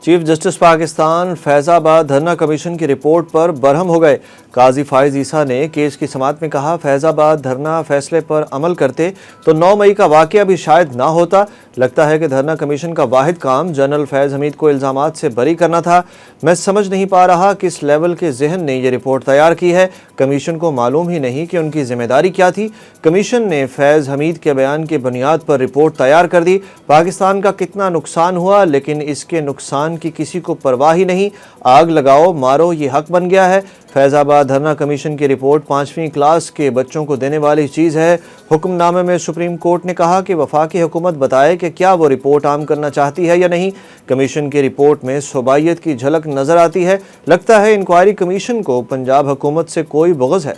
Chief justice Pakistan فیض آباد دھرنا commission کی report پر برہم ہو گئے۔ قاضی فائز عیسیٰ نے کیس کی سماعت میں کہا، فیض آباد دھرنا فیصلے پر عمل کرتے تو 9 مئی کا واقعہ بھی شاید نہ ہوتا۔ لگتا ہے کہ دھرنا کمیشن کا واحد کام جنرل فیض حمید کو الزامات سے بری کرنا تھا۔ میں سمجھ نہیں پا رہا کس لیول کے ذہن نے یہ رپورٹ تیار کی ہے۔ کمیشن کو معلوم ہی نہیں کہ ان کی ذمہ داری کیا تھی۔ کمیشن نے فیض حمید کے بیان کی بنیاد پر رپورٹ تیار کر دی۔ پاکستان کا کتنا نقصان ہوا، لیکن اس کے نقصان کی کسی کو پرواہ ہی نہیں۔ آگ لگاؤ مارو یہ حق بن گیا ہے۔ فیض آباد دھرنا کمیشن کی رپورٹ 5ویں کلاس کے بچوں کو دینے والی چیز ہے۔ حکم نامے میں سپریم کورٹ نے کہا کہ وفاقی حکومت بتائے کہ کیا وہ رپورٹ عام کرنا چاہتی ہے یا نہیں۔ کمیشن کی رپورٹ میں صوبائیت کی جھلک نظر آتی ہے۔ لگتا ہے انکوائری کمیشن کو پنجاب حکومت سے کوئی بغض ہے۔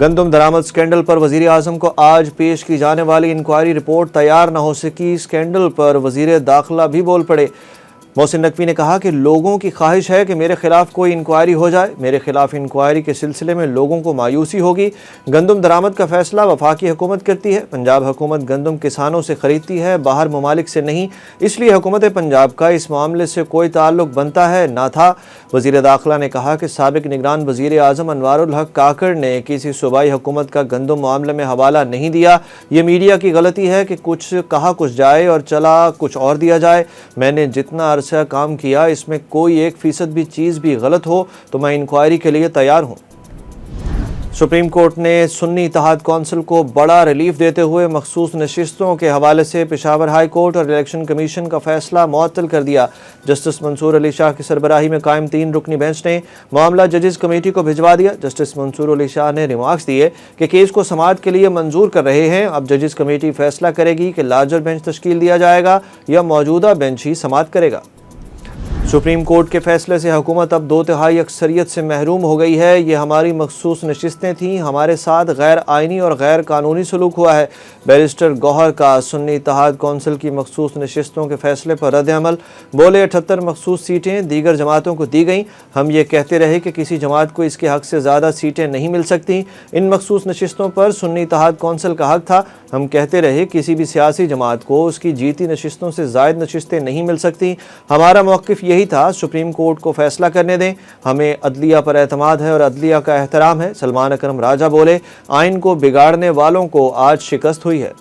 گندم درآمد سکینڈل پر وزیر اعظم کو آج پیش کی جانے والی انکوائری رپورٹ تیار نہ ہو سکی۔ سکینڈل پر وزیر داخلہ بھی بول پڑے۔ محسن نقوی نے کہا کہ لوگوں کی خواہش ہے کہ میرے خلاف کوئی انکوائری ہو جائے۔ میرے خلاف انکوائری کے سلسلے میں لوگوں کو مایوسی ہوگی۔ گندم درآمد کا فیصلہ وفاقی حکومت کرتی ہے۔ پنجاب حکومت گندم کسانوں سے خریدتی ہے، باہر ممالک سے نہیں، اس لیے حکومت پنجاب کا اس معاملے سے کوئی تعلق بنتا ہے نہ تھا۔ وزیر داخلہ نے کہا کہ سابق نگران وزیر اعظم انوار الحق کاکڑ نے کسی صوبائی حکومت کا گندم معاملے میں حوالہ نہیں دیا۔ یہ میڈیا کی غلطی ہے کہ کچھ کہا کچھ جائے اور چلا کچھ اور دیا جائے۔ میں نے جتنا عرصہ کام کیا، اس میں کوئی 1% بھی چیز بھی غلط ہو تو میں انکوائری کے لیے تیار ہوں۔ سپریم کورٹ نے سنی اتحاد کونسل کو بڑا ریلیف دیتے ہوئے مخصوص نشستوں کے حوالے سے پشاور ہائی کورٹ اور الیکشن کمیشن کا فیصلہ معطل کر دیا۔ جسٹس منصور علی شاہ کی سربراہی میں قائم 3 رکنی بینچ نے معاملہ ججز کمیٹی کو بھجوا دیا۔ جسٹس منصور علی شاہ نے ریمارکس دیے کہ کیس کو سماعت کے لیے منظور کر رہے ہیں۔ اب ججز کمیٹی فیصلہ کرے گی کہ لارجر بینچ تشکیل دیا جائے گا یا موجودہ بینچ ہی سماعت کرے گا۔ سپریم کورٹ کے فیصلے سے حکومت اب 2/3 اکثریت سے محروم ہو گئی ہے۔ یہ ہماری مخصوص نشستیں تھیں، ہمارے ساتھ غیر آئینی اور غیر قانونی سلوک ہوا ہے۔ بیرسٹر گوہر کا سنی اتحاد کونسل کی مخصوص نشستوں کے فیصلے پر رد عمل، بولے 78 مخصوص سیٹیں دیگر جماعتوں کو دی گئیں۔ ہم یہ کہتے رہے کہ کسی جماعت کو اس کے حق سے زیادہ سیٹیں نہیں مل سکتی۔ ان مخصوص نشستوں پر سنی اتحاد کونسل کا حق تھا۔ ہم کہتے رہے کسی بھی سیاسی جماعت کو اس کی جیتی نشستوں سے زائد نشستیں نہیں مل سکتی۔ ہمارا موقف یہی تھا، سپریم کورٹ کو فیصلہ کرنے دیں۔ ہمیں عدلیہ پر اعتماد ہے اور عدلیہ کا احترام ہے۔ سلمان اکرم راجہ بولے، آئین کو بگاڑنے والوں کو آج شکست ہوئی ہے۔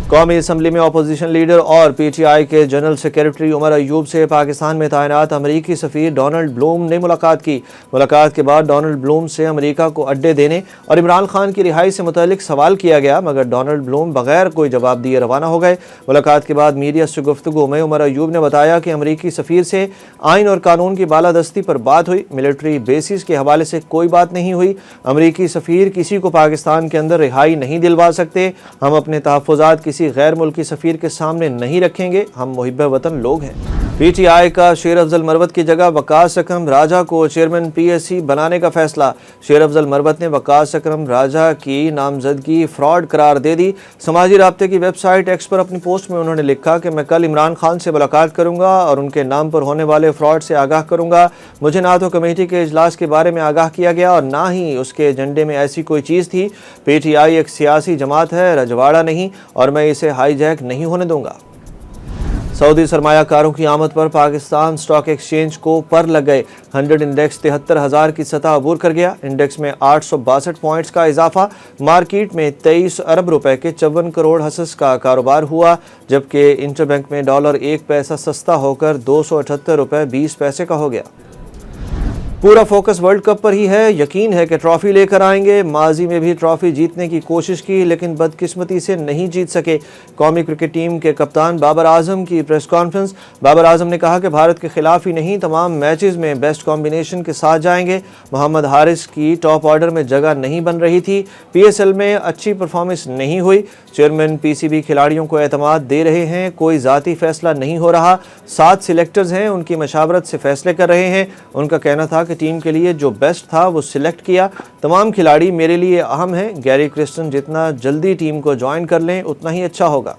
قومی اسمبلی میں اپوزیشن لیڈر اور پی ٹی آئی کے جنرل سیکریٹری عمر ایوب سے پاکستان میں تعینات امریکی سفیر ڈونلڈ بلوم نے ملاقات کی۔ ملاقات کے بعد ڈونلڈ بلوم سے امریکہ کو اڈے دینے اور عمران خان کی رہائی سے متعلق سوال کیا گیا، مگر ڈونلڈ بلوم بغیر کوئی جواب دیے روانہ ہو گئے۔ ملاقات کے بعد میڈیا سے گفتگو میں عمر ایوب نے بتایا کہ امریکی سفیر سے آئین اور قانون کی بالادستی پر بات ہوئی، ملٹری بیسز کے حوالے سے کوئی بات نہیں ہوئی۔ امریکی سفیر کسی کو پاکستان کے اندر رہائی نہیں دلوا سکتے۔ ہم اپنے تحفظات کسی غیر ملکی سفیر کے سامنے نہیں رکھیں گے۔ ہم محب وطن لوگ ہیں۔ پی ٹی آئی کا شیر افضل مروت کی جگہ وقاص اکرم راجہ کو چیئرمین پی ایس سی بنانے کا فیصلہ۔ شیر افضل مروت نے وقاص اکرم راجہ کی نامزدگی فراڈ قرار دے دی۔ سماجی رابطے کی ویب سائٹ ایکس پر اپنی پوسٹ میں انہوں نے لکھا کہ میں کل عمران خان سے ملاقات کروں گا اور ان کے نام پر ہونے والے فراڈ سے آگاہ کروں گا۔ مجھے نہ تو کمیٹی کے اجلاس کے بارے میں آگاہ کیا گیا اور نہ ہی اس کے ایجنڈے میں ایسی کوئی چیز تھی۔ پی ٹی آئی ایک سیاسی جماعت ہے، رجواڑہ نہیں، اور میں اسے ہائی جیک نہیں ہونے دوں گا۔ سعودی سرمایہ کاروں کی آمد پر پاکستان سٹاک ایکسچینج کو پر لگ گئے۔ 100 انڈیکس 73,000 کی سطح عبور کر گیا۔ انڈیکس میں 862 پوائنٹس کا اضافہ۔ مارکیٹ میں 23 ارب روپے کے 54 کروڑ حصص کا کاروبار ہوا، جبکہ انٹر بینک میں ڈالر 1 پیسہ سستا ہو کر 278 روپے 20 پیسے کا ہو گیا۔ پورا فوکس ورلڈ کپ پر ہی ہے۔ یقین ہے کہ ٹرافی لے کر آئیں گے۔ ماضی میں بھی ٹرافی جیتنے کی کوشش کی لیکن بدقسمتی سے نہیں جیت سکے۔ قومی کرکٹ ٹیم کے کپتان بابر اعظم کی پریس کانفرنس۔ بابر اعظم نے کہا کہ بھارت کے خلاف ہی نہیں، تمام میچز میں بیسٹ کمبینیشن کے ساتھ جائیں گے۔ محمد حارث کی ٹاپ آرڈر میں جگہ نہیں بن رہی تھی۔ پی ایس ایل میں اچھی پرفارمنس نہیں ہوئی۔ چیئرمین پی سی بی کھلاڑیوں کو اعتماد دے رہے ہیں، کوئی ذاتی فیصلہ نہیں ہو رہا۔ 7 سلیکٹرز ہیں، ان کی مشاورت سے فیصلے کر رہے ہیں۔ ان کا کہنا تھا کہ ٹیم کے لیے جو بیسٹ تھا وہ سلیکٹ کیا۔ تمام کھلاڑی میرے لیے اہم ہیں۔ گیری کرسٹن جتنا جلدی ٹیم کو جوائن کر لیں اتنا ہی اچھا ہوگا۔